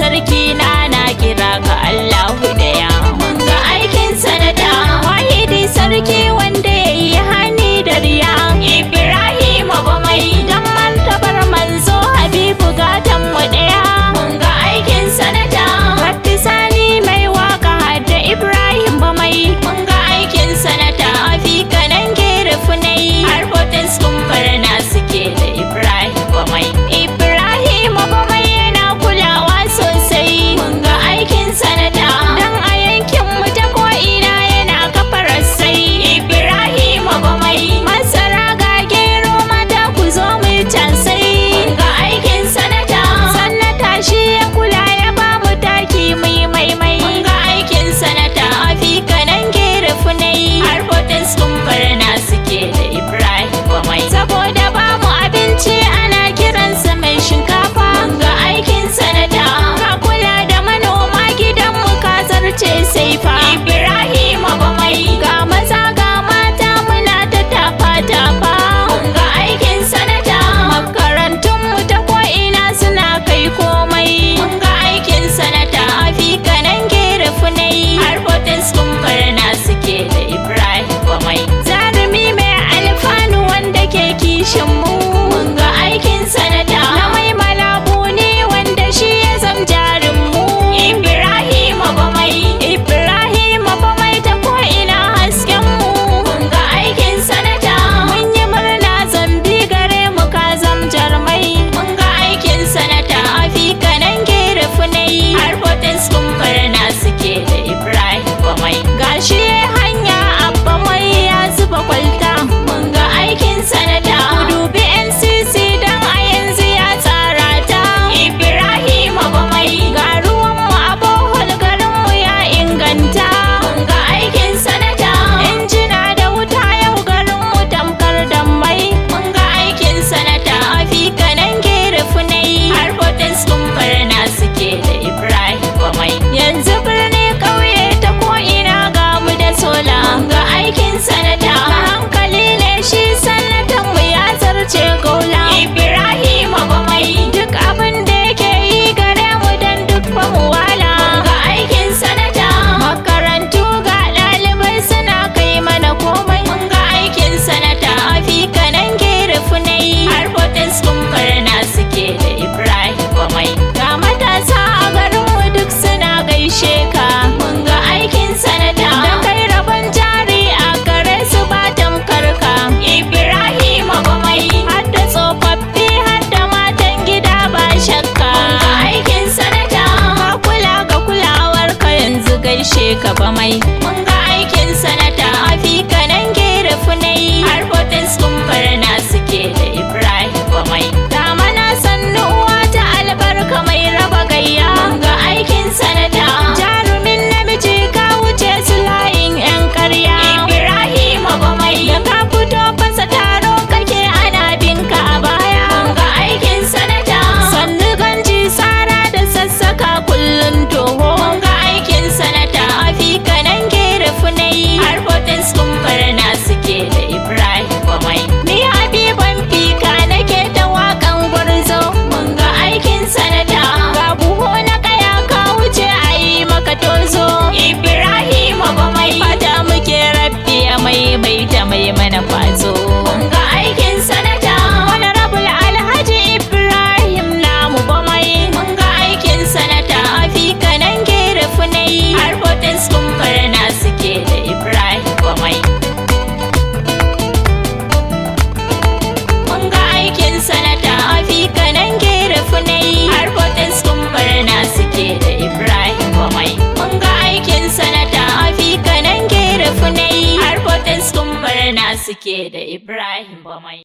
sarki na kira ka Allahu daya. Mun ga aikin sanata wahidi sarki wanda yayi hani da riya. Ibrahim Bamai dan martabar manzo Habibu gatan mu daya. Mun ga aikin sanata Rabbi Sani mai waka da Ibrahim Bamai. Mun ga aikin sanata fi kanan gerefu nayi har botes kumbarna suke da Ibrahim Bamai. Ibrahim Bamai yana kulawa sosai. Mun ga aikin sanata dan a yankin mu ta ko ina yana kafar sai. Ibrahim Bamai masara ga gero mata ku zo mu can sai. Mun ga aikin sanata sannata shi ya kula ya ba mu taki mu mai. Mun ga aikin sanata fi kanan gerefu nayi har botes kumbarna suke da Ibrahim Bamai. Saboda ba mu abinci ana kiransa mai shinkafa. Mun ga aikin sanata ka kula da manoma gidan mu ka zarce sai fa. Ibrahim Bamai ga maza ga mata muna ta tafa. Mun ga aikin sanata makarantun mu ta ko ina suna kai komai. Mun ga aikin sanata fi kanan gerefu nayi har botes kumbarna suke da Ibrahim Bamai. Zarumi mai alfanu wanda ke kishin mu. Mun ga aikin sanata na mai malabu ne wanda shi ya zam jarin mu. Ibrahim Bamai Ibrahim Bamai ta ko ina hasken mu. Mun ga aikin sanata mun yi murna zambi gare mu ka zam jarmai. Mun ga aikin sanata fi kanan gerefu nayi har botes kumbarna suke da Ibrahim Bamai. Gashi hanya abba mai ya zuba kwalta. Mun ga aikin sanata ku dubi NCC dan a yanzu ya tsara ta. Ibrahim Bamai ga ruwan mu a bohol garin mu ya inganta. Mun ga aikin sanata injina da wuta yau garin mu tamkar da mai. Mun ga aikin sanata fi kanan gerefu nayi har botes kumbarna suke da Ibrahim Bamai. Yanzu birni ƙauye ta ko ina ga mu da sola. Mun ga aikin sanata hankali ne shi sanatan mu ya zarce gaula. Ibrahim Bamai duk abin da yake yi gare mu dan duk fa mu wala. Mun ga aikin sanata makarantu ga ɗalibai suna kai mana komai. Mun ga aikin sanata fi kanan gerefu nayi har botes kumbarna suke da Ibrahim Bamai. Ga matasa a garin mu duk suna gaishe ka. Mun ga aikin sanata da kai rabon jari a gare su ba tamkar ka. Ibrahim Bamai har da tsofaffi har da matan gida ba shakka. Mun ga aikin sanata ka kula ga kulawar ka yanzu gaishe ka Bamai. Mun ga aikin sanata fi kanan gerefu nayi har botes kumbarna suke da Ibrahim Bamai. Damana sannu uwa ta albarka mai raba gayya. Mun ga aikin sanata jarumin namiji ka wuce su layin yan karya. Ibrahim Bamai da ka fito fasa taro kake ana binka a baya. Mun ga aikin sanata sannu ganji sara da sassaka kullun toho. Mun ga aikin sanata fi kanan gerefu nayi har botes kumbarna suke da Ibrahim Bamai. Ni Habiban fika nake ta wakan gwarzo. Mun ga aikin sanata ga buho na kaya ka wuce a yi maka tozo. Ibrahim Bamai fata muke rabbi ya maimaita mai mana kwazo. Mun ga aikin sanata honorable Alhaji Ibrahim namu Bamai. Mun ga aikin sanata fi kanan gerefu nayi har botes kumbarna suke da Ibrahim Bamai. Mun ga aikin sanata fi kanan gerefu nayi har botes kumbarna suke da Ibrahim Bamai. Mun ga aikin sanata fi kanan gerefu nayi har botes kumbarna suke da Ibrahim Bamai.